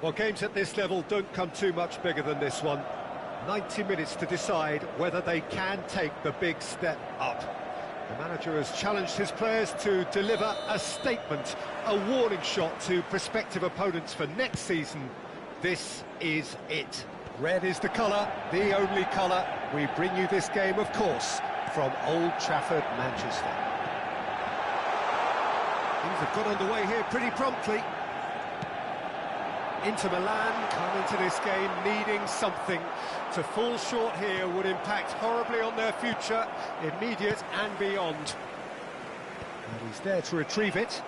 Well, games at this level don't come too much bigger than this one. 90 minutes to decide whether they can take the big step up. The manager has challenged his players to deliver a statement, a warning shot to prospective opponents for next season. This is it. Red is the colour, the only colour. We bring you this game, of course, from Old Trafford, Manchester. Things have got underway here pretty promptly. Inter Milan come into this game needing something. To fall short here would impact horribly on their future, immediate and beyond. And he's there to retrieve it.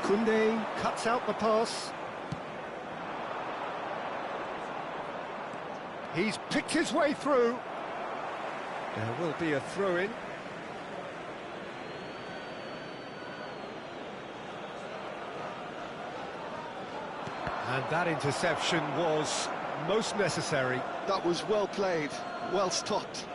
Koundé cuts out the pass. He's picked his way through. There will be a throw-in. And that interception was most necessary. That was well played, well stopped.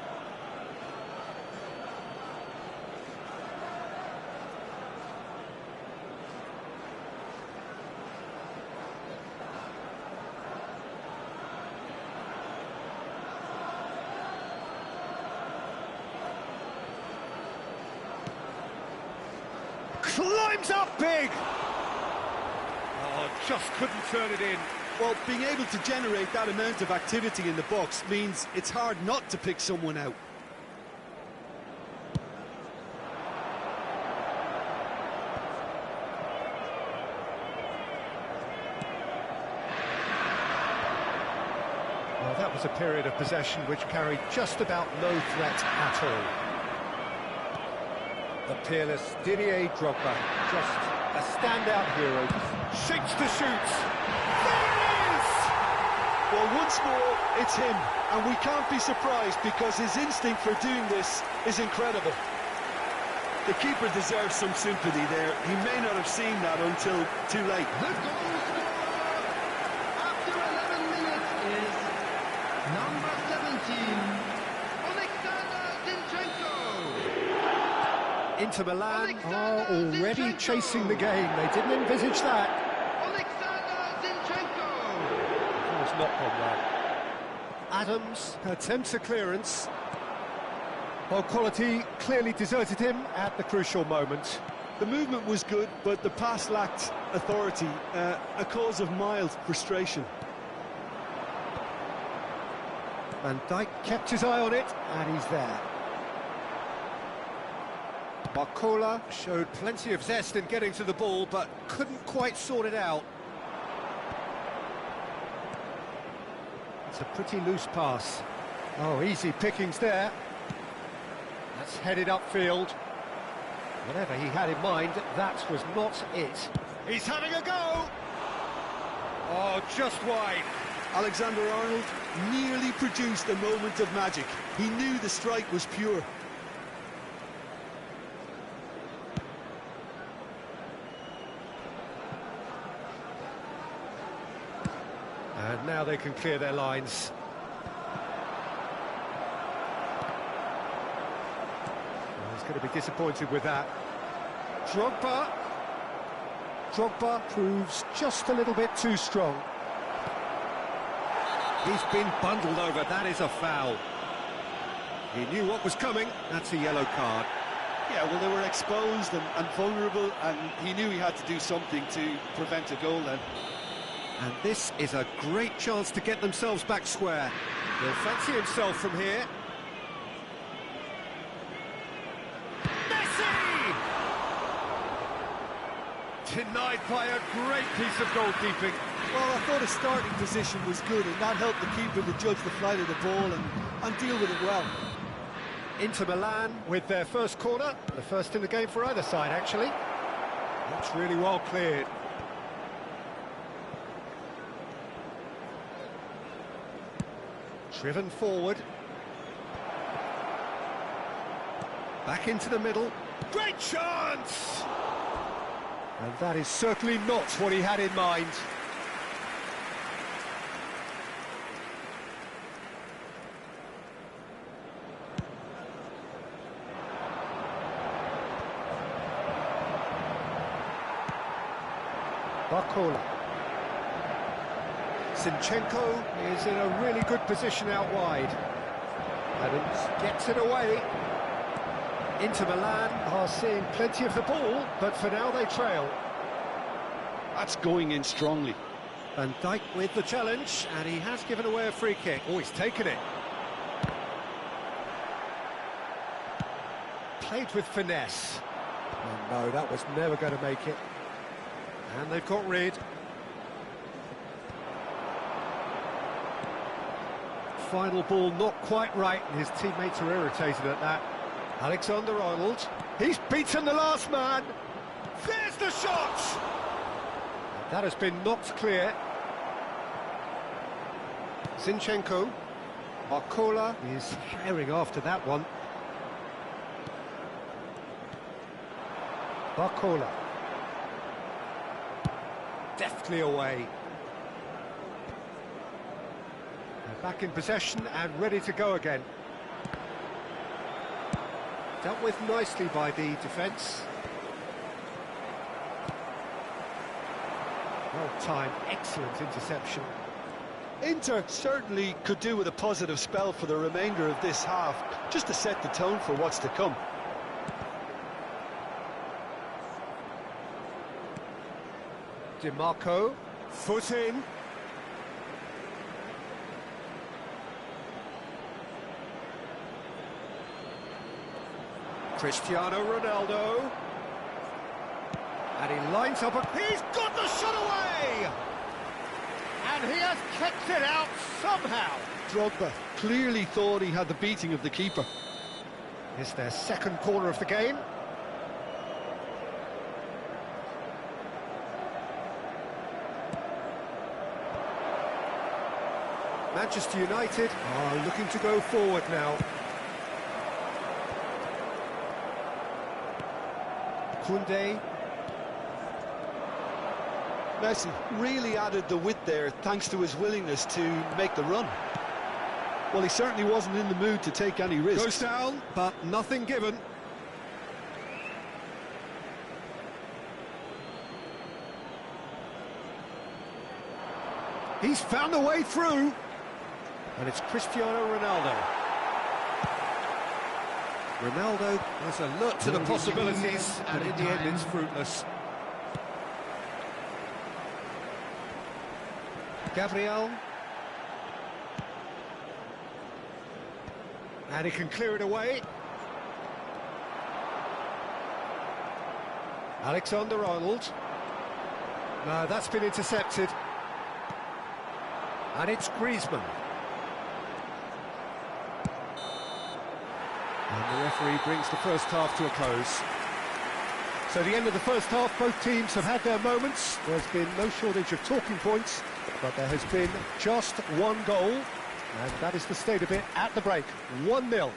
Climbs up big! Oh, just couldn't turn it in. Well, being able to generate that amount of activity in the box means it's hard not to pick someone out. Well, that was a period of possession which carried just about no threat at all. The peerless Didier Drogba, just a standout hero. Shakes to shoot. There it is! Well, once more, it's him, and we can't be surprised because his instinct for doing this is incredible. The keeper deserves some sympathy there. He may not have seen that until too late. The goal scorer after 11 minutes is number 17, Alexander Zinchenko. Inter Milan are already chasing the game. They didn't envisage that. Not gone well. Adams attempts a clearance. Well, quality clearly deserted him at the crucial moment. The movement was good, but the pass lacked authority, a cause of mild frustration. Van Dijk kept his eye on it, and he's there. Barcola showed plenty of zest in getting to the ball, but couldn't quite sort it out. It's a pretty loose pass. Oh, easy pickings there. That's headed upfield. Whatever he had in mind, that was not it. He's having a go! Oh, just wide. Alexander-Arnold nearly produced a moment of magic. He knew the strike was pure. And now they can clear their lines. Well, he's going to be disappointed with that. Drogba. Drogba proves just a little bit too strong. He's been bundled over. That is a foul. He knew what was coming. That's a yellow card. Yeah, well, they were exposed and vulnerable, and he knew he had to do something to prevent a goal then. And this is a great chance to get themselves back square. He'll fancy himself from here. Messi! Denied by a great piece of goalkeeping. Well, I thought his starting position was good, and that helped the keeper to judge the flight of the ball and deal with it well. Inter Milan with their first corner, the first in the game for either side, actually. That's really well cleared. Driven forward. Back into the middle. Great chance! And that is certainly not what he had in mind. Barcola. Zinchenko is in a really good position out wide. Adams gets it away. Inter Milan are seeing plenty of the ball, but for now they trail. That's going in strongly. Van Dijk with the challenge, and he has given away a free kick. Oh, he's taken it. Played with finesse. Oh, no, that was never going to make it. And they've got rid. Final ball not quite right, and his teammates are irritated at that. Alexander-Arnold. He's beaten the last man. There's the shot! That has been knocked clear. Zinchenko. Barcola is herring after that one. Barcola. Deftly away. They're back in possession and ready to go again. Dealt with nicely by the defence. Well timed, excellent interception. Inter certainly could do with a positive spell for the remainder of this half, just to set the tone for what's to come. DiMarco, foot in. Cristiano Ronaldo. And he lines up and he's got the shot away! And he has kept it out somehow. Drogba clearly thought he had the beating of the keeper. It's their second corner of the game. Manchester United are looking to go forward now. Koundé. Messi really added the width there thanks to his willingness to make the run. Well, he certainly wasn't in the mood to take any risks. Goes down, but nothing given. He's found a way through. And it's Cristiano Ronaldo. Ronaldo was alert to the possibilities, and in the end it's fruitless. Gabriel. And he can clear it away. Alexander-Arnold. No, that's been intercepted. And it's Griezmann. And the referee brings the first half to a close. So the end of the first half, both teams have had their moments. There's been no shortage of talking points, but there has been just one goal, and that is the state of it at the break. 1-0.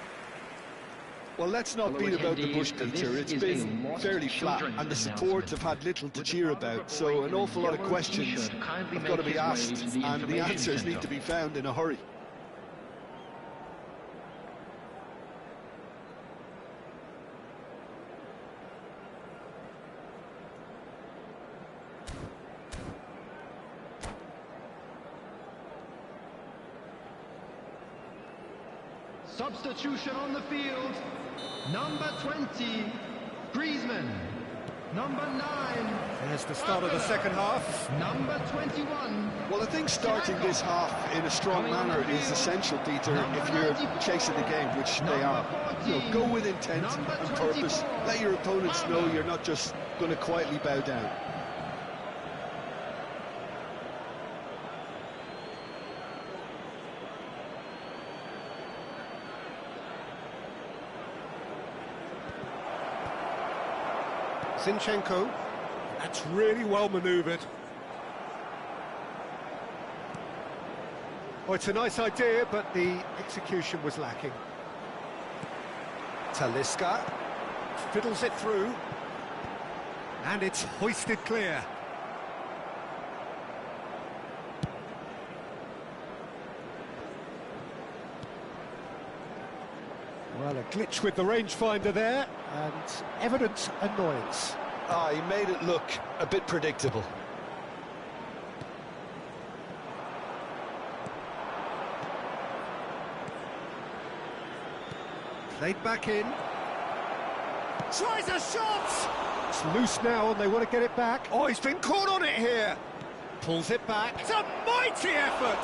Well, let's not beat about the bush, Peter. It's been fairly flat, and the supports have had little to cheer about, so an awful lot of questions have got to be asked, and the answers need to be found in a hurry. Substitution on the field. Number 20, Griezmann. Number 9. There's the start of the second half. Number 21. Well, I think starting this half in a strong manner is essential, Peter, if you're chasing the game, which they are. You know, go with intent and purpose. Let your opponents know you're not just going to quietly bow down. Zinchenko. That's really well manoeuvred. Oh, it's a nice idea, but the execution was lacking. Talisca fiddles it through, and it's hoisted clear. Well, a glitch with the rangefinder there, and evident annoyance. Ah, he made it look a bit predictable. Played back in. Tries a shot! It's loose now and they want to get it back. Oh, he's been caught on it here. Pulls it back. It's a mighty effort!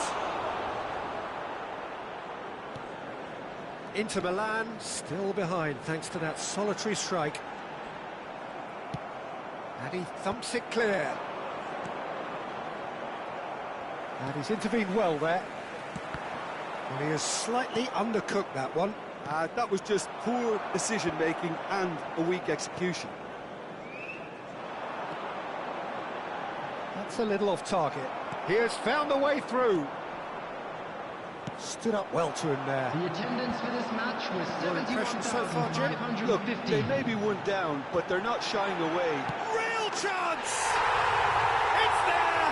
Inter Milan still behind thanks to that solitary strike. And he thumps it clear. And he's intervened well there. And he has slightly undercooked that one. That was just poor decision-making and a weak execution. That's a little off target. He has found the way through. Stood up well to him there. The attendance for this match was Your impression so far, Jim? 71,550. Look, they may be one down, but they're not shying away. Real chance! It's there!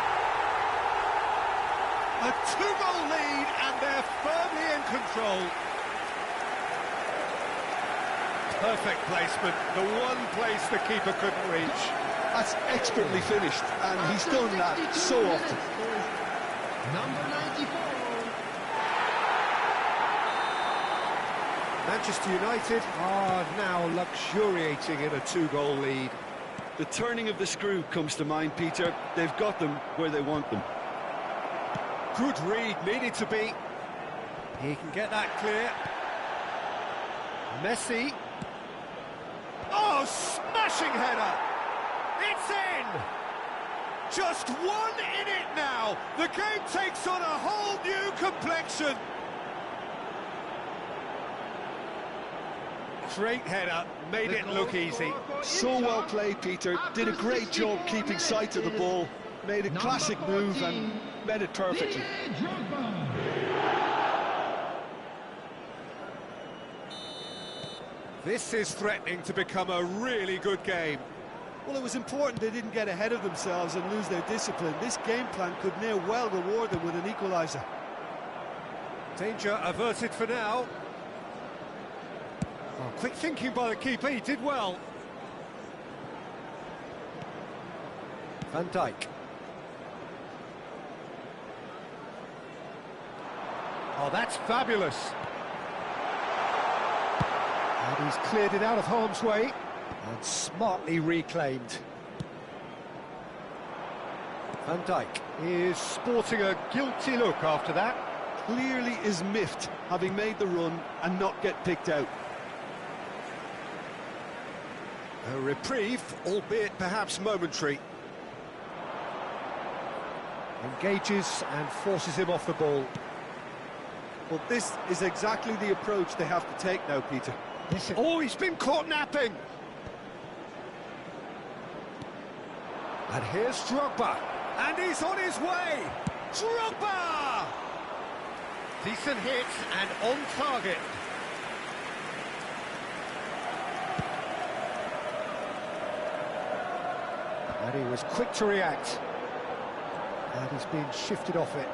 A two-goal lead and they're firmly in control. Perfect placement, the one place the keeper couldn't reach. That's expertly finished, and he's done that so often. Number 94. Manchester United are now luxuriating in a two-goal lead. The turning of the screw comes to mind, Peter. They've got them where they want them. Good read, needed to be. He can get that clear. Messi. Oh, smashing header! It's in! Just one in it now! The game takes on a whole new complexion! Great header, made it look easy. So well played, Peter. Did a great job keeping sight of the ball. Made a classic move and met it perfectly. This is threatening to become a really good game. Well, it was important they didn't get ahead of themselves and lose their discipline. This game plan could near well reward them with an equaliser. Danger averted for now. Oh, quick thinking by the keeper, he did well. Van Dijk. Oh, that's fabulous. And he's cleared it out of harm's way and smartly reclaimed. Van Dijk is sporting a guilty look after that. Clearly is miffed, having made the run and not get picked out. A reprieve, albeit perhaps momentary. Engages and forces him off the ball. Well, this is exactly the approach they have to take now, Peter. Oh, he's been caught napping! And here's Drogba, and he's on his way! Drogba! Decent hit and on target. And he was quick to react. And he's been shifted off it.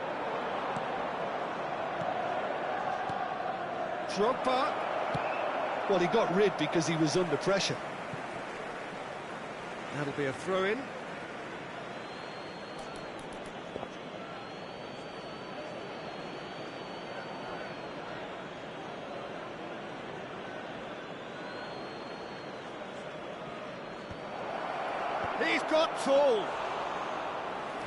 Drogba. Well, he got rid because he was under pressure. That'll be a throw-in. He's got tall.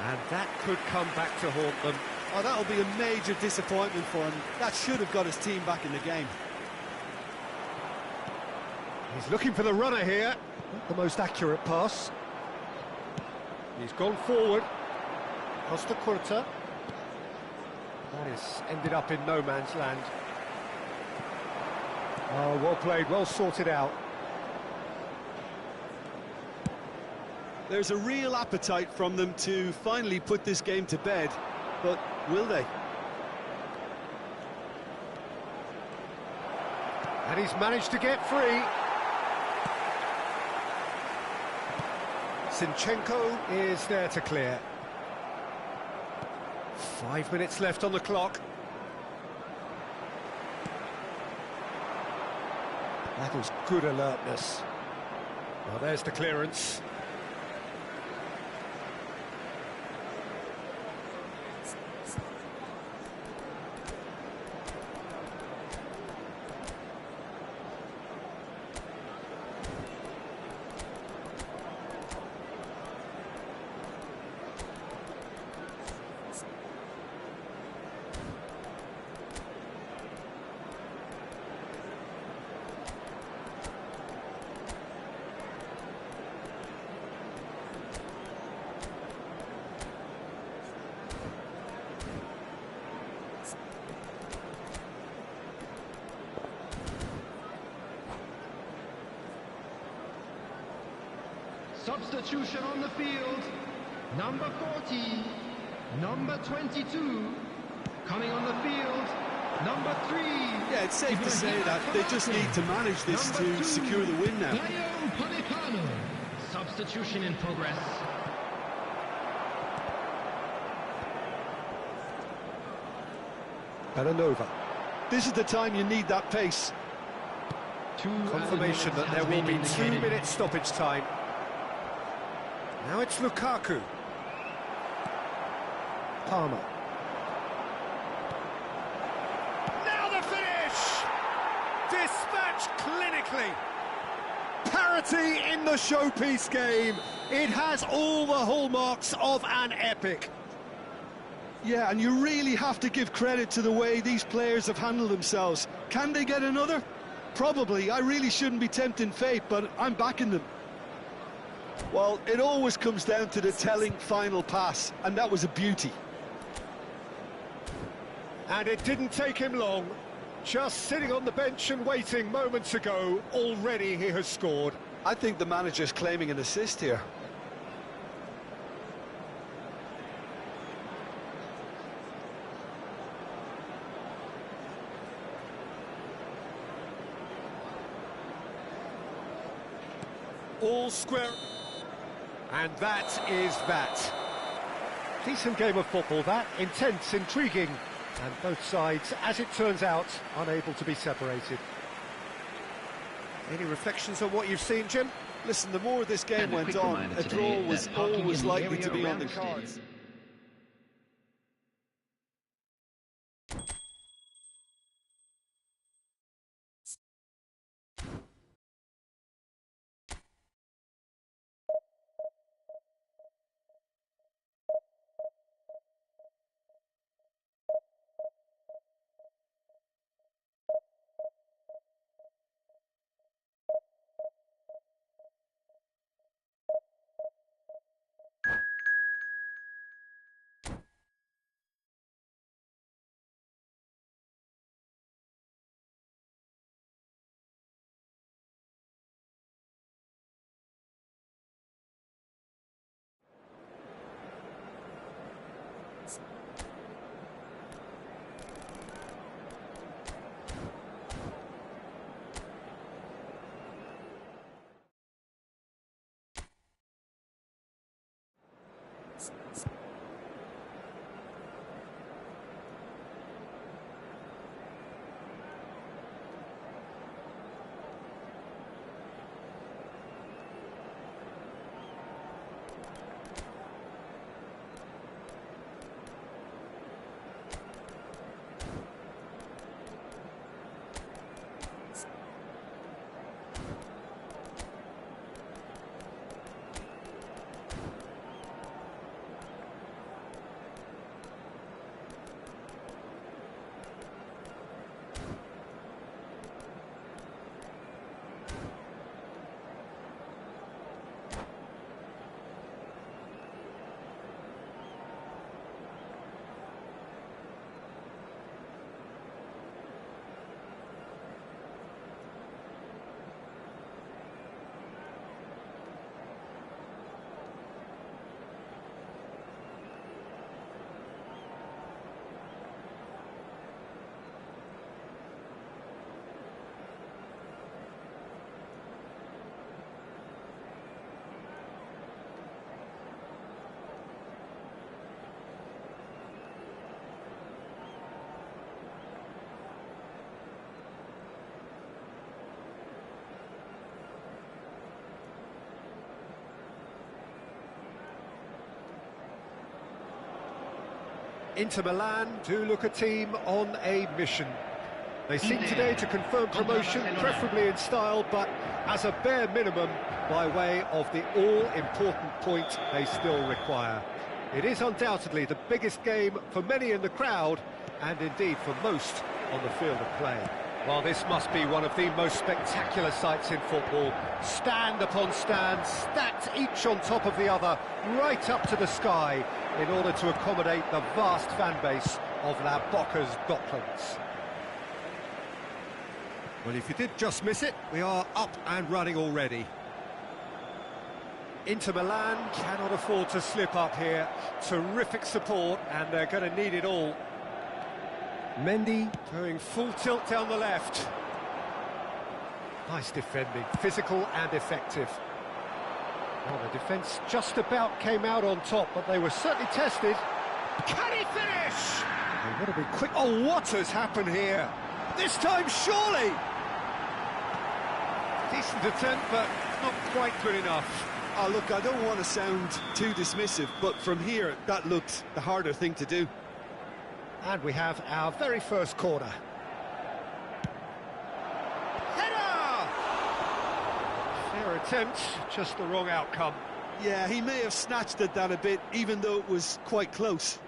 And that could come back to haunt them. Oh, that'll be a major disappointment for him. That should have got his team back in the game. He's looking for the runner here. Not the most accurate pass. He's gone forward. Costa Curta. That is ended up in no man's land. Oh, well played, well sorted out. There's a real appetite from them to finally put this game to bed, but will they? And he's managed to get free. Zinchenko is there to clear. 5 minutes left on the clock. That was good alertness. Well, there's the clearance. Substitution on the field. Number 40, number 22. Coming on the field, number 3. Yeah, it's safe to say that they just need to manage this to secure the win now. Leo Politano. Substitution in progress. Belanova. This is the time you need that pace. Confirmation that there will be 2 minutes stoppage time. Now it's Lukaku. Palmer. Now the finish! Dispatched clinically. Parity in the showpiece game. It has all the hallmarks of an epic. Yeah, and you really have to give credit to the way these players have handled themselves. Can they get another? Probably. I really shouldn't be tempting fate, but I'm backing them. Well, it always comes down to the telling final pass, and that was a beauty. And it didn't take him long. Just sitting on the bench and waiting moments ago, already he has scored. I think the manager's claiming an assist here. All square. And that is that. Decent game of football, that. Intense, intriguing. And both sides, as it turns out, unable to be separated. Any reflections on what you've seen, Jim? Listen, the more this game went on, a draw was always likely to be on the cards. Inter Milan do look a team on a mission. They seek today to confirm promotion, preferably in style, but as a bare minimum, by way of the all-important point they still require. It is undoubtedly the biggest game for many in the crowd, and indeed for most on the field of play. Well, this must be one of the most spectacular sights in football. Stand upon stand, stacked each on top of the other, right up to the sky, in order to accommodate the vast fan base of La Boca's Docklands. Well, if you did just miss it, we are up and running already. Inter Milan cannot afford to slip up here. Terrific support, and they're going to need it all. Mendy. Going full tilt down the left. Nice defending, physical and effective. Well, the defence just about came out on top, but they were certainly tested. Can he finish? They've got to be quick. Oh, what has happened here? This time, surely! Decent attempt, but not quite good enough. Oh, look, I don't want to sound too dismissive, but from here, that looked the harder thing to do. And we have our very first corner. Header! Fair attempt, just the wrong outcome. Yeah, he may have snatched at that a bit, even though it was quite close.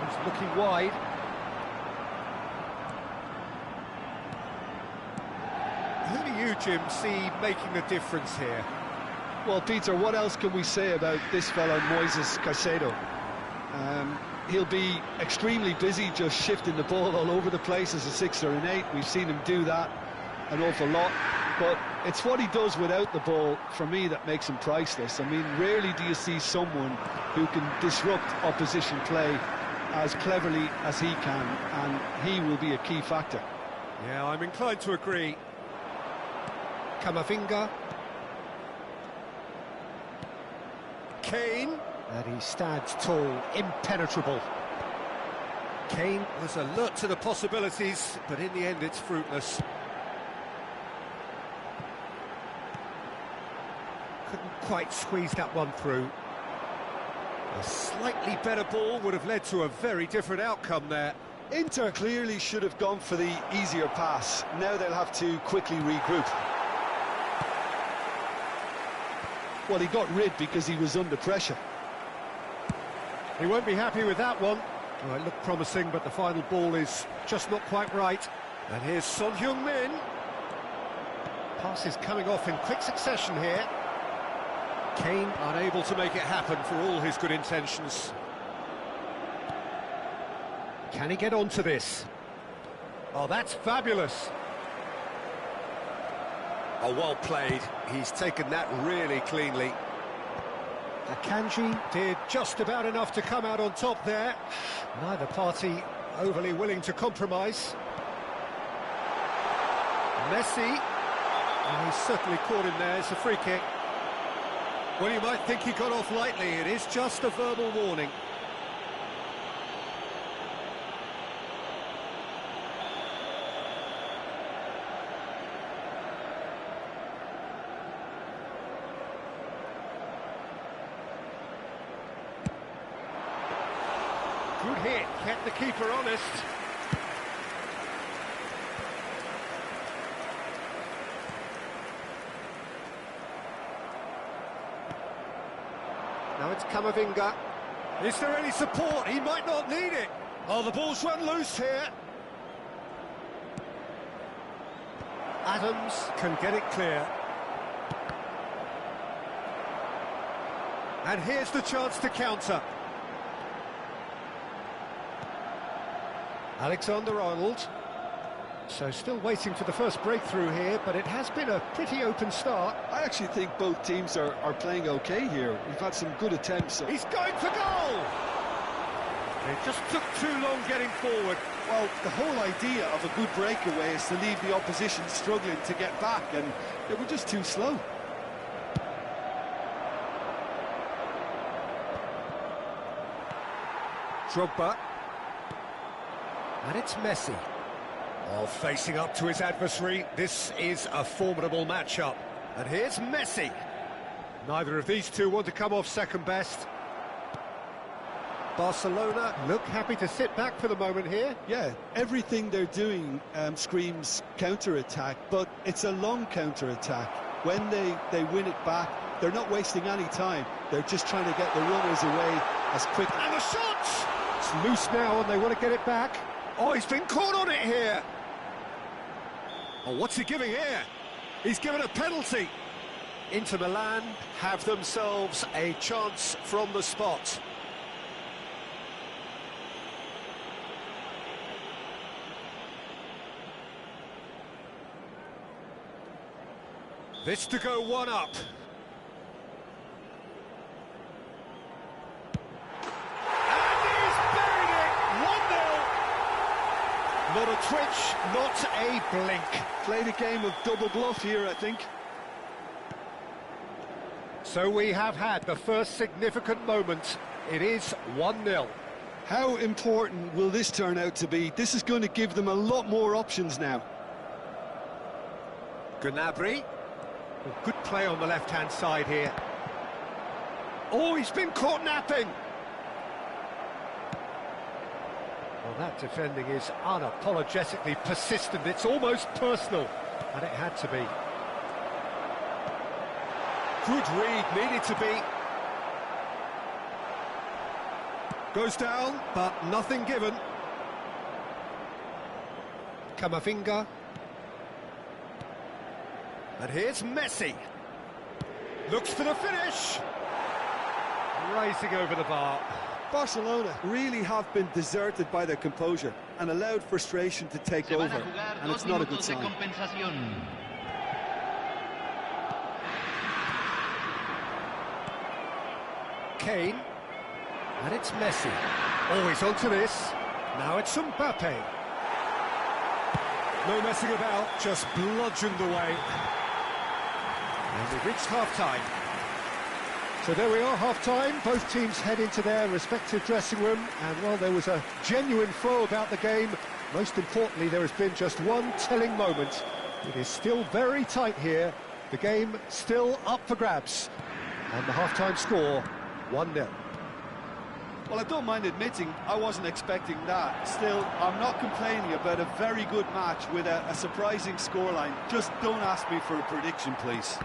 He's looking wide. Who do you, Jim, see making the difference here? Well, Peter, what else can we say about this fellow, Moises Caicedo? He'll be extremely busy just shifting the ball all over the place as a 6 or an 8. We've seen him do that an awful lot. But it's what he does without the ball, for me, that makes him priceless. I mean, rarely do you see someone who can disrupt opposition play as cleverly as he can, and he will be a key factor. Yeah, I'm inclined to agree. Camavinga. Kane. And he stands tall, impenetrable. Kane was alert to the possibilities, but in the end it's fruitless. Couldn't quite squeeze that one through. A slightly better ball would have led to a very different outcome there. Inter clearly should have gone for the easier pass. Now they'll have to quickly regroup. Well, he got rid because he was under pressure. He won't be happy with that one. Well, it looked promising, but the final ball is just not quite right. And here's Son Heung-min. Pass is coming off in quick succession here. Kane unable to make it happen for all his good intentions. Can he get onto this? Oh, that's fabulous. Oh, well played. He's taken that really cleanly. Akanji did just about enough to come out on top there. Neither party overly willing to compromise. Messi. And he's certainly caught him there. It's a free kick. Well, you might think he got off lightly. It is just a verbal warning. Good hit, kept the keeper honest. Now it's Camavinga. Is there any support? He might not need it. Oh, the ball's run loose here. Adams can get it clear. And here's the chance to counter. Alexander-Arnold. So still waiting for the first breakthrough here, but it has been a pretty open start. I actually think both teams are playing okay here. We've had some good attempts. He's going for goal! It just took too long getting forward. Well, the whole idea of a good breakaway is to leave the opposition struggling to get back, and they were just too slow. Drogba. And it's Messi. Oh, facing up to his adversary. This is a formidable matchup. And here's Messi. Neither of these two want to come off second best. Barcelona look happy to sit back for the moment here. Yeah, everything they're doing screams counter-attack, but it's a long counter-attack. When they win it back, they're not wasting any time. They're just trying to get the runners away as quick. And the shot! It's loose now and they want to get it back. Oh, he's been caught on it here. Oh, what's he giving here? He's given a penalty. Inter Milan have themselves a chance from the spot. This to go one up. And he's buried it! 1-0! Not a twitch, not a blink. Played a game of double bluff here, I think. So we have had the first significant moment. It is 1-0. How important will this turn out to be? This is going to give them a lot more options now. Gnabry. Well, good play on the left-hand side here. Oh, he's been caught napping. Well, that defending is unapologetically persistent. It's almost personal, and it had to be. Good read, needed to be. Goes down, but nothing given. Camavinga. And here's Messi. Looks for the finish. Rising over the bar. Barcelona really have been deserted by their composure and allowed frustration to take over, and it's not a good sign. Kane. And it's Messi. Always onto this. Now it's Mbappe. No messing about, just bludgeoned away. And we've reached half-time. So there we are, half-time. Both teams head into their respective dressing room. And while there was a genuine flow about the game, most importantly, there has been just one telling moment. It is still very tight here. The game still up for grabs. And the half-time score, 1-0. Well, I don't mind admitting I wasn't expecting that. Still, I'm not complaining about a very good match with a surprising scoreline. Just don't ask me for a prediction, please.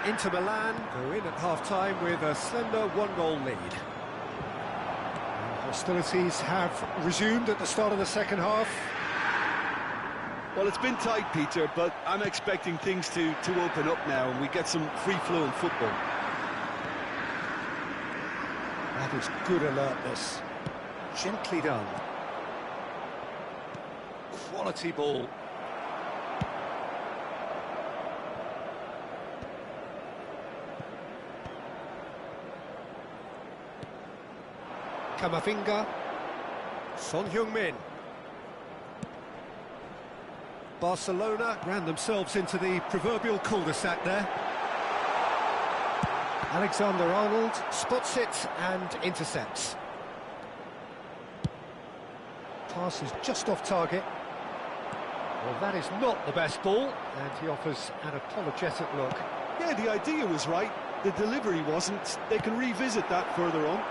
Inter Milan go in at half-time with a slender one-goal lead. And hostilities have resumed at the start of the second half. Well, it's been tight, Peter, but I'm expecting things to open up now and we get some free-flowing football. That is good alertness. Gently done. Quality ball. Camavinga. Son Heung-min. Barcelona ran themselves into the proverbial cul-de-sac there. Alexander-Arnold spots it and intercepts. Pass is just off target. Well, that is not the best ball, and he offers an apologetic look. Yeah, the idea was right, the delivery wasn't. They can revisit that further on.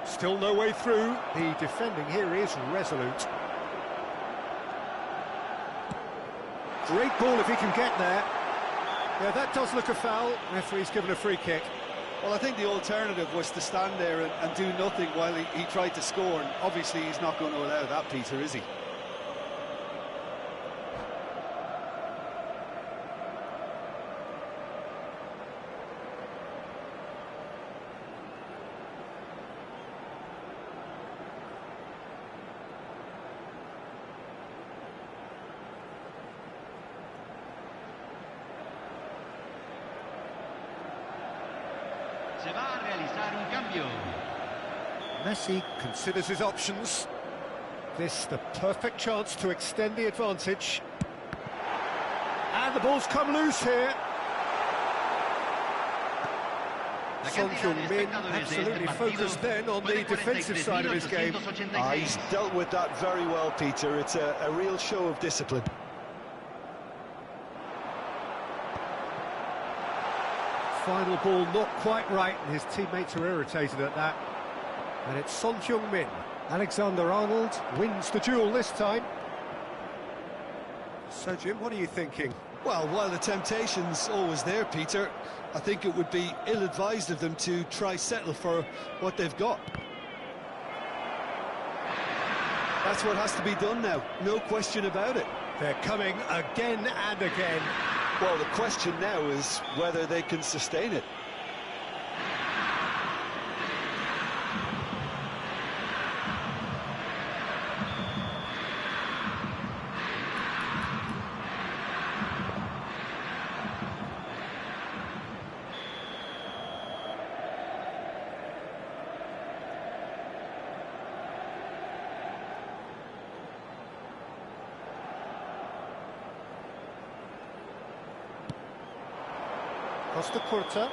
Still no way through. The defending here is resolute. Great ball if he can get there. Yeah, that does look a foul. Referee's given a free kick. Well, I think the alternative was to stand there and do nothing while he tried to score, and obviously he's not going to allow that, Peter, is he? Se va a realizar un cambio. Messi considers his options. This the perfect chance to extend the advantage. And the ball's come loose here. Son Heung-min absolutely focused then on the defensive side of his game. He's dealt with that very well, Peter. It's a real show of discipline. Final ball not quite right, and his teammates are irritated at that. And it's Son Heung-min. Alexander-Arnold wins the duel this time. So, Jim, what are you thinking? Well, while the temptation's always there, Peter, I think it would be ill-advised of them to try settle for what they've got. That's what has to be done now, no question about it. They're coming again and again. Well, the question now is whether they can sustain it. Costa Curta,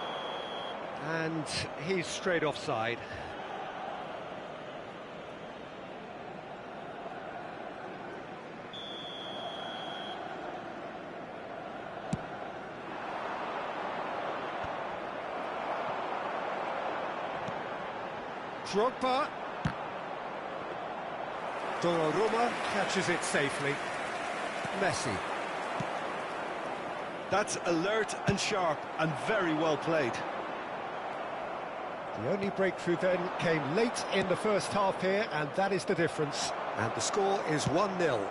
and he's straight offside. Drogba. Donnarumma catches it safely. Messi. That's alert and sharp and very well played. The only breakthrough then came late in the first half here, and that is the difference. And the score is 1-0.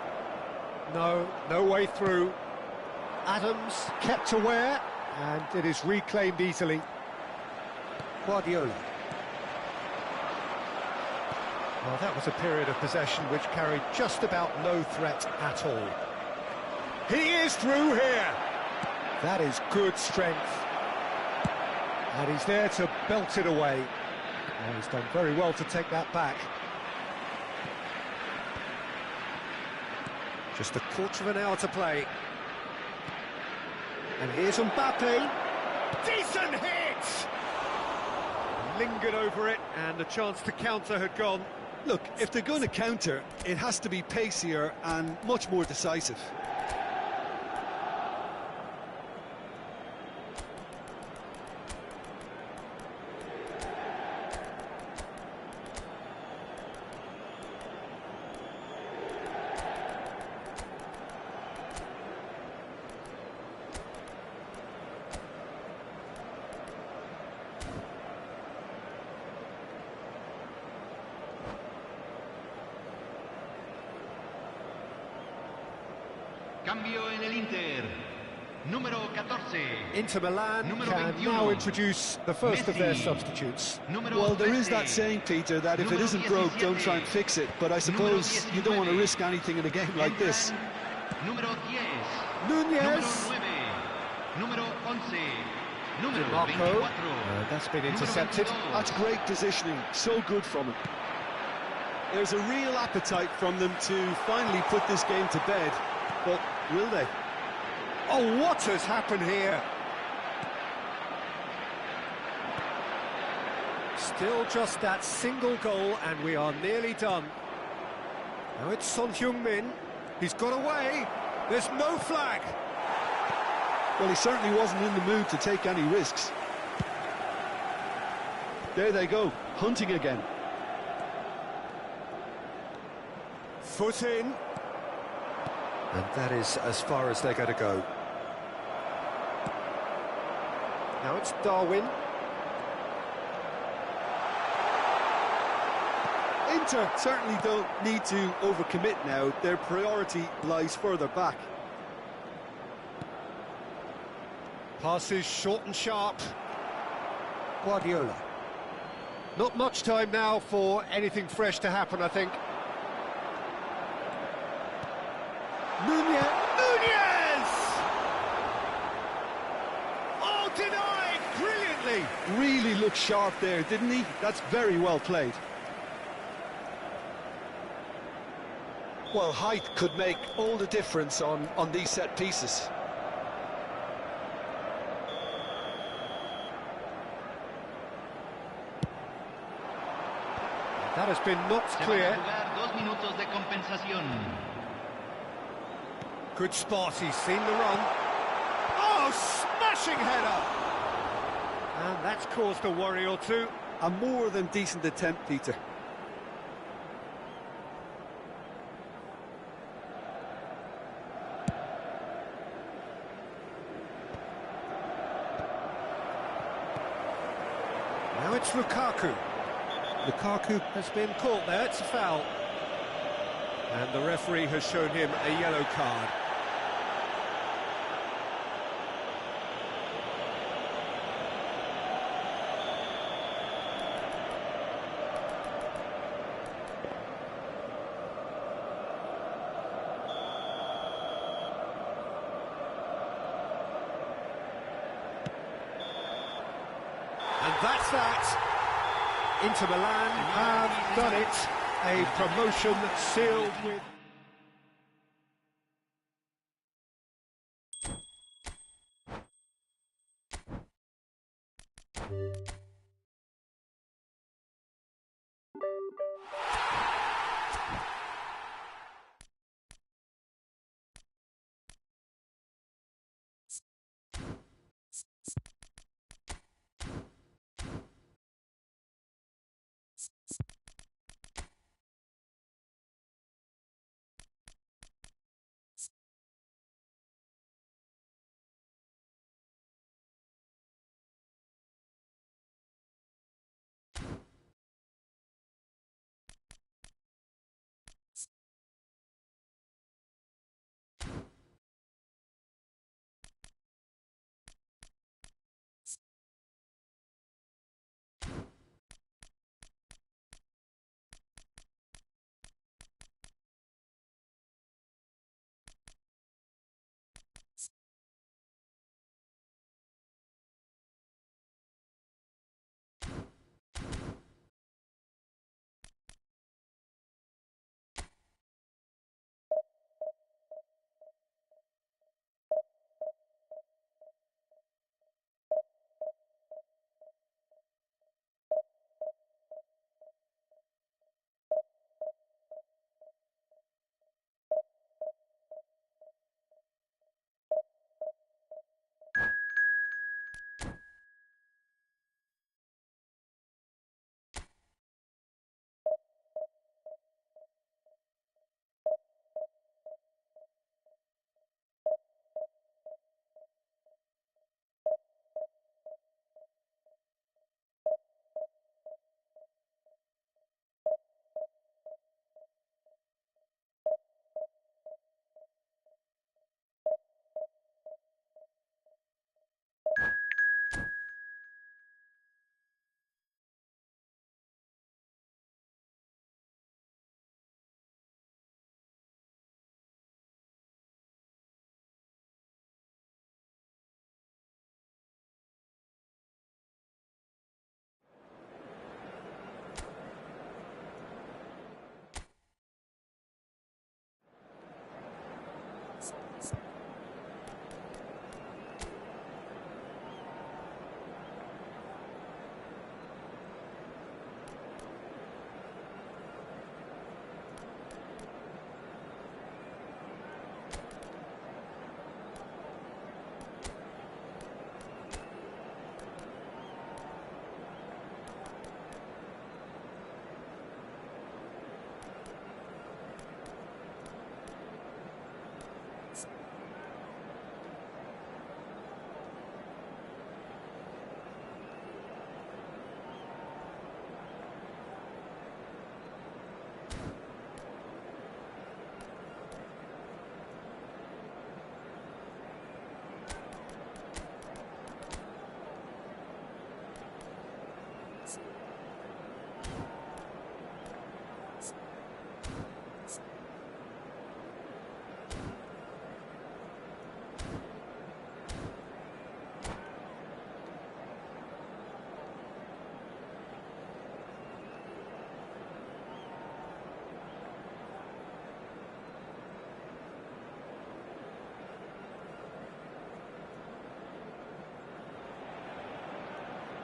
No way through. Adams kept aware, and it is reclaimed easily. Guardiola. Well, that was a period of possession which carried just about no threat at all. He is through here! That is good strength. And he's there to belt it away. And he's done very well to take that back. Just a quarter of an hour to play. And here's Mbappe. Decent hit! Lingered over it, and the chance to counter had gone. Look, if they're going to counter, it has to be pacier and much more decisive. Cambio en el Inter. Número 14. Inter Milan Número can 21. now introduce the first of their Messi. substitutes. Número Well, there is 13. that saying, Peter, that if it Número isn't broke, don't try and 17. fix it. But I suppose you don't want to risk anything in a game like this. Número 10. Nunez. Número 9. Número 11. Número Marco. 24. That's been Número intercepted. 22. That's great positioning, so good from him. There's a real appetite from them to finally put this game to bed, but will they? Oh, what has happened here? Still just that single goal, and we are nearly done. Now it's Son Heung-min. He's got away. There's no flag. Well, he certainly wasn't in the mood to take any risks. There they go, hunting again. Foot in. And that is as far as they're going to go. Now it's Darwin. Inter certainly don't need to overcommit now. Their priority lies further back. Passes short and sharp. Guardiola. Not much time now for anything fresh to happen, I think. Nunez! Oh, denied! Brilliantly! Really looked sharp there, didn't he? That's very well played. Well, height could make all the difference on these set pieces. That has been knocked Se van a clear. jugar 2 minutos de compensación. Good spot, he's seen the run. Oh, smashing header! And that's caused a worry or two. A more than decent attempt, Peter. Now it's Lukaku. Lukaku has been caught there, it's a foul. And the referee has shown him a yellow card. And that's that. Inter Milan have done it. A promotion sealed with...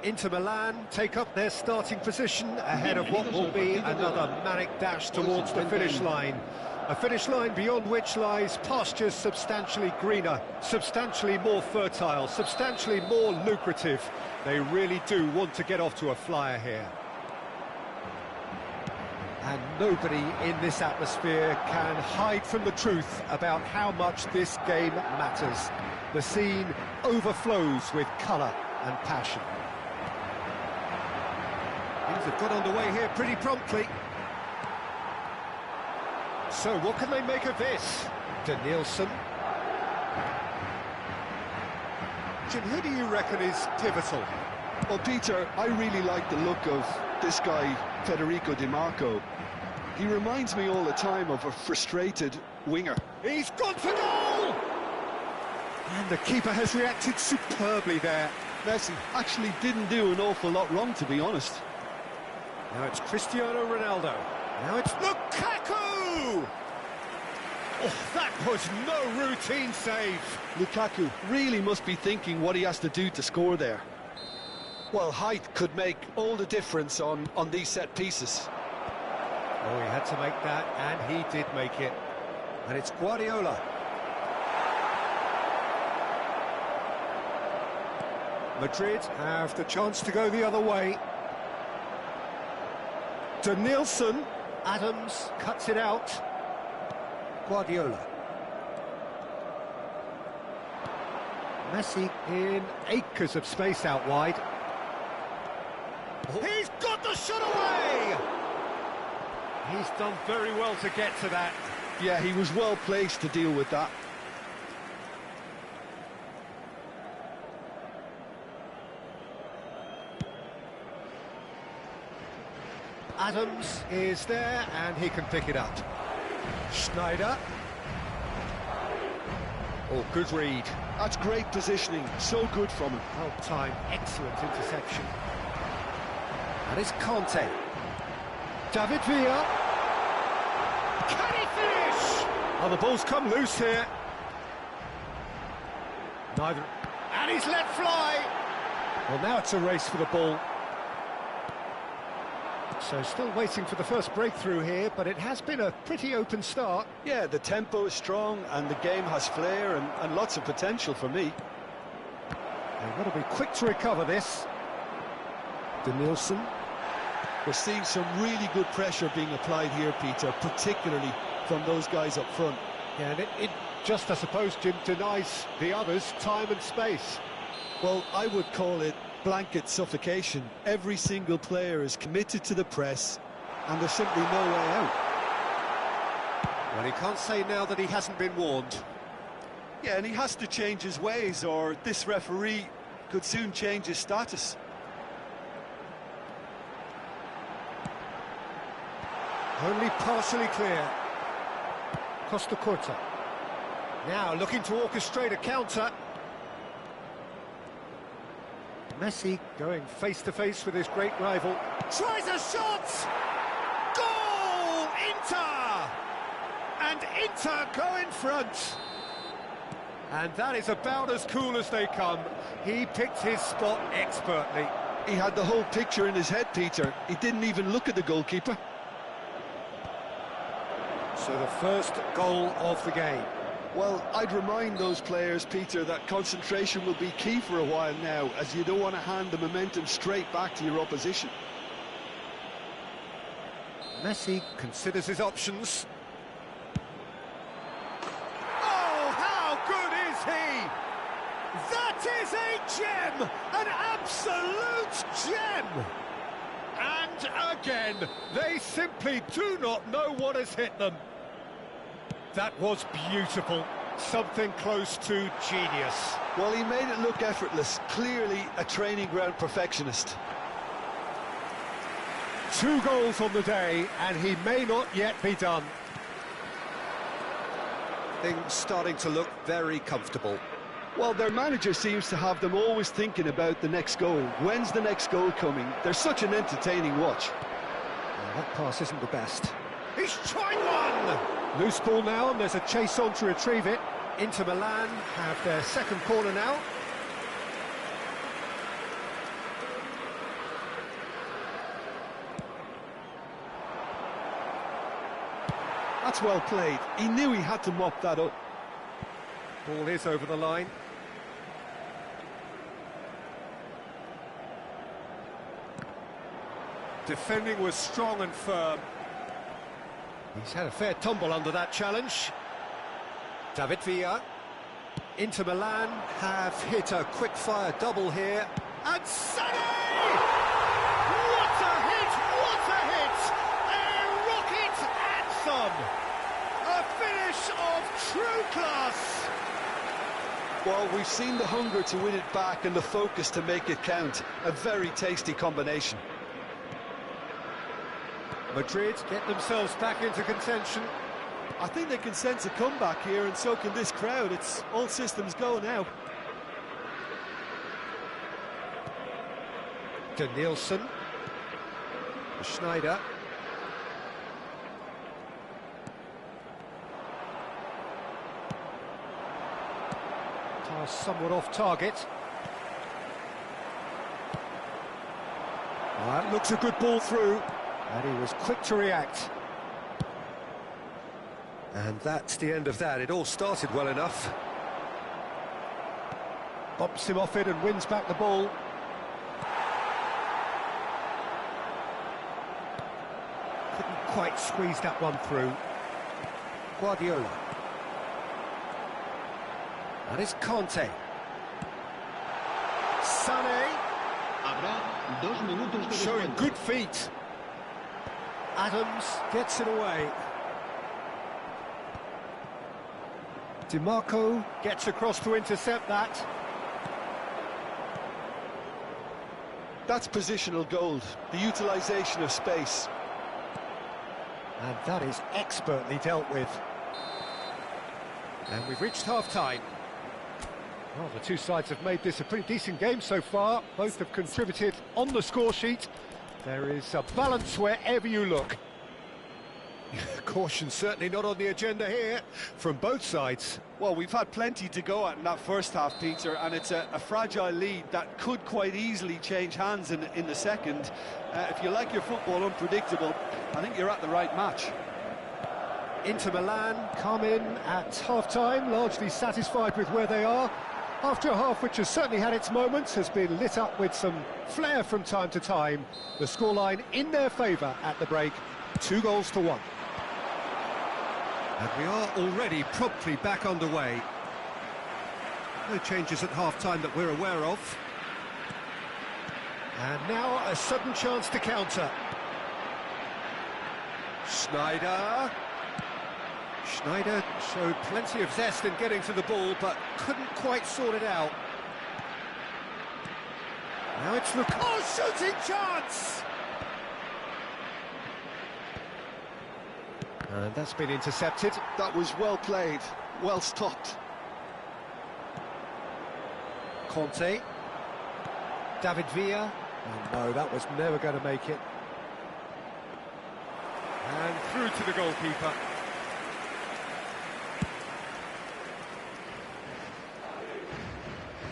Inter Milan take up their starting position ahead of what will be another manic dash towards the finish line. A finish line beyond which lies pastures substantially greener, substantially more fertile, substantially more lucrative. They really do want to get off to a flyer here. And nobody in this atmosphere can hide from the truth about how much this game matters. The scene overflows with colour and passion. Things have got underway here pretty promptly. So what can they make of this? Danielson. Jim, who do you reckon is pivotal? Well, Peter, I really like the look of this guy, Federico Di Marco. He reminds me all the time of a frustrated winger. He's gone for goal! And the keeper has reacted superbly there. Messi actually didn't do an awful lot wrong, to be honest. Now it's Cristiano Ronaldo. Now it's Lukaku! Oh, that was no routine save. Lukaku really must be thinking what he has to do to score there. Well, height could make all the difference on these set pieces. Oh, he had to make that, and he did make it. And it's Guardiola. Madrid have the chance to go the other way. Denilson. Adams cuts it out. Guardiola. Messi in acres of space out wide. He's got the shot away! He's done very well to get to that. Yeah, he was well placed to deal with that. Adams is there, and he can pick it up. Schneider. Oh, good read. That's great positioning, so good from him. Well timed, excellent interception. And it's Conte. David Villa. Can he finish? Oh, the ball's come loose here. Neither. And he's let fly. Well, now it's a race for the ball. So still waiting for the first breakthrough here, but it has been a pretty open start. Yeah, the tempo is strong and the game has flair and lots of potential for me. They've got to be quick to recover this. Denilson. We're seeing some really good pressure being applied here, Peter, particularly from those guys up front. Yeah, and it just, I suppose, Jim, denies the others time and space. Well, I would call it blanket suffocation. Every single player is committed to the press, and there's simply no way out. Well, he can't say now that he hasn't been warned. Yeah, and he has to change his ways, or this referee could soon change his status. Only partially clear. Costa Curta. Now looking to orchestrate a counter. Messi going face-to-face with his great rival. Tries a shot! Goal! Inter! And Inter go in front. And that is about as cool as they come. He picked his spot expertly. He had the whole picture in his head, Peter. He didn't even look at the goalkeeper. So the first goal of the game. Well, I'd remind those players, Peter, that concentration will be key for a while now, as you don't want to hand the momentum straight back to your opposition. Messi considers his options. Oh, how good is he? That is a gem! An absolute gem! And again, they simply do not know what has hit them. That was beautiful. Something close to genius. Well, he made it look effortless. Clearly a training ground perfectionist. 2 goals on the day, and he may not yet be done. Things starting to look very comfortable. Well, their manager seems to have them always thinking about the next goal. When's the next goal coming? They're such an entertaining watch. Well, that pass isn't the best. He's tried one! Loose ball now, and there's a chase on to retrieve it. Inter Milan have their second corner now. That's well played. He knew he had to mop that up. Ball is over the line. Defending was strong and firm. He's had a fair tumble under that challenge. David Villa. Inter Milan have hit a quick-fire double here. And Sané! What a hit! What a hit! A rocket anthem! A finish of true class! Well, we've seen the hunger to win it back and the focus to make it count. A very tasty combination. Madrid get themselves back into contention. I think they can sense a comeback here, and so can this crowd. It's all systems go now. Denilson. Schneider. Pass somewhat off target. That looks a good ball through, and he was quick to react. And that's the end of that. It all started well enough. Bumps him off it and wins back the ball. Couldn't quite squeeze that one through. Guardiola. And it's Conte. Sané. Habrá 2 minutos de Showing descuento. good feet. Adams gets it away. DiMarco gets across to intercept that. That's positional gold, the utilisation of space. And that is expertly dealt with. And we've reached half-time. Well, the two sides have made this a pretty decent game so far. Both have contributed on the score sheet. There is a balance wherever you look. Caution certainly not on the agenda here from both sides. Well, we've had plenty to go at in that first half, Peter, and it's a fragile lead that could quite easily change hands in the second. If you like your football unpredictable, I think you're at the right match. Inter Milan come in at half-time, largely satisfied with where they are. After a half which has certainly had its moments, has been lit up with some flair from time to time. The scoreline in their favour at the break, 2-1. And we are already promptly back underway. No changes at half-time that we're aware of. And now a sudden chance to counter. Schneider showed plenty of zest in getting to the ball, but couldn't quite sort it out. Now it's shooting chance! And that's been intercepted. That was well played, well stopped. Conte. David Villa. Oh no, that was never going to make it. And through to the goalkeeper.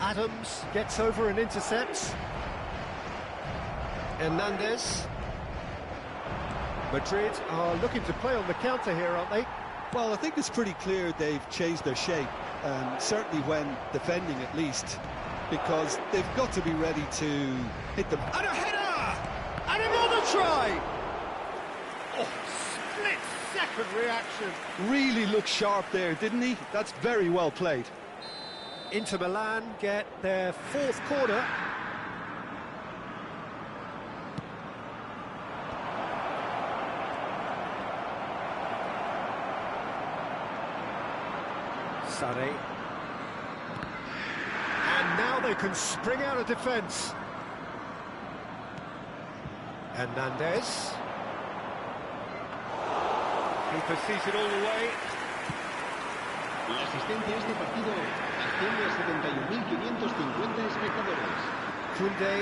Adams gets over and intercepts. Hernandez. Madrid are looking to play on the counter here, aren't they? Well, I think it's pretty clear they've changed their shape, certainly when defending at least, because they've got to be ready to hit them. And a header! And another try! Oh, split-second reaction. Really looked sharp there, didn't he? That's very well played. Inter Milan get their fourth corner. Sané. And now they can spring out of defence. Hernandez. Keeper sees it all the way. La asistencia a este partido asciende a 71.550 espectadores. Koundé.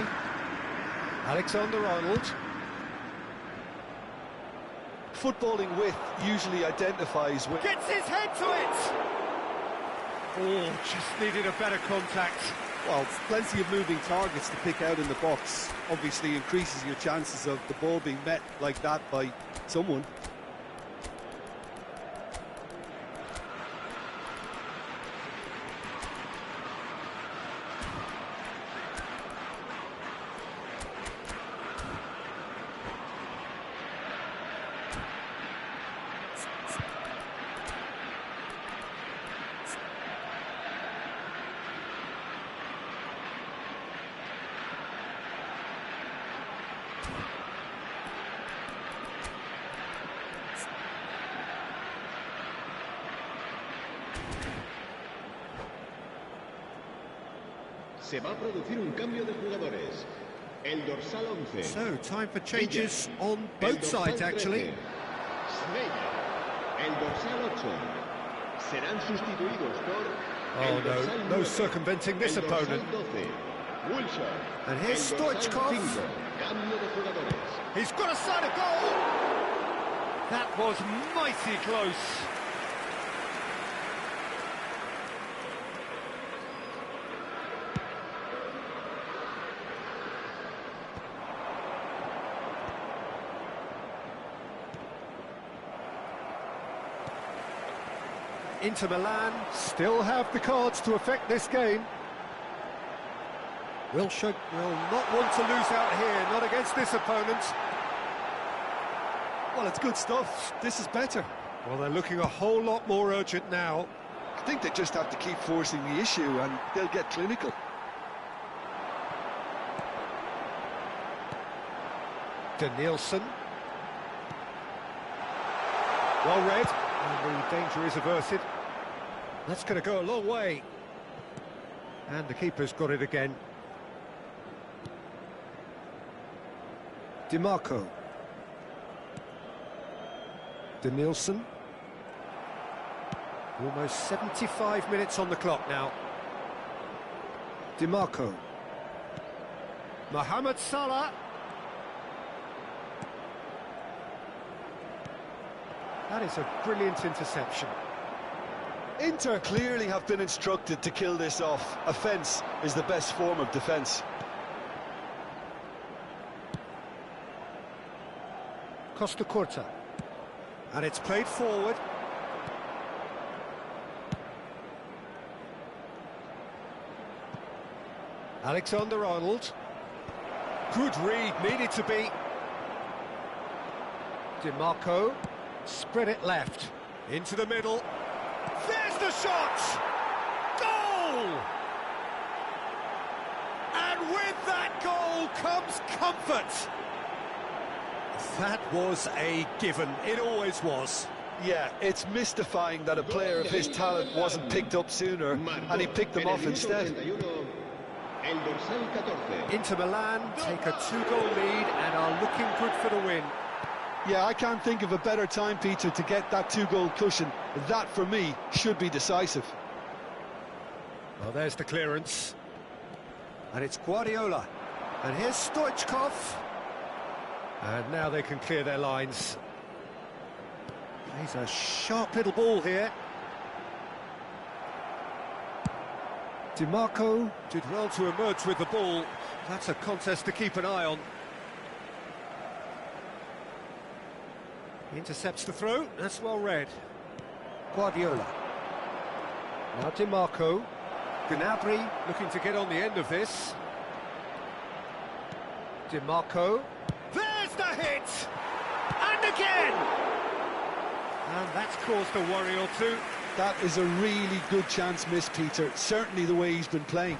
Alexander-Arnold. Footballing width usually identifies with... Gets his head to it! Oh, just needed a better contact. Well, plenty of moving targets to pick out in the box. Obviously increases your chances of the ball being met like that by someone. Se va a producir un cambio de jugadores. El dorsal 11. So, time for changes Villa. on El both dorsal sides, actually. 13. Sneijder. El dorsal 8. Serán sustituidos por... Oh el dorsal no, 9. no circumventing this el dorsal opponent. 12. Wilson. And here's El dorsal Stoichkov. 5. Cambio de jugadores. He's got a side of goal! That was mighty close. Inter Milan still have the cards to affect this game. Wilshere will not want to lose out here, not against this opponent. Well, it's good stuff. This is better. Well, they're looking a whole lot more urgent now. I think they just have to keep forcing the issue and they'll get clinical. Danielson. Well read, and the danger is averted. That's going to go a long way. And the keeper's got it again. DiMarco. Danielson. Almost 75 minutes on the clock now. DiMarco. Mohamed Salah. That is a brilliant interception. Inter clearly have been instructed to kill this off. Offence is the best form of defence. Costa Curta. And it's played forward. Alexander-Arnold. Good read, needed to be. DiMarco. Spread it left. Into the middle. There's the shot! Goal! And with that goal comes comfort. That was a given. It always was. Yeah, it's mystifying that a player of his talent wasn't picked up sooner, and he picked them off instead. Inter Milan take a 2-goal lead and are looking good for the win. Yeah, I can't think of a better time, Peter, to get that 2-goal cushion. That, for me, should be decisive. Well, there's the clearance. And it's Guardiola. And here's Stoichkov. And now they can clear their lines. Plays a sharp little ball here. DiMarco did well to emerge with the ball. That's a contest to keep an eye on. He intercepts the throw, that's well read. Guardiola. Now DiMarco. Gnabry looking to get on the end of this. DiMarco. There's the hit! And again! And that's caused a worry or two. That is a really good chance miss, Peter. Certainly the way he's been playing.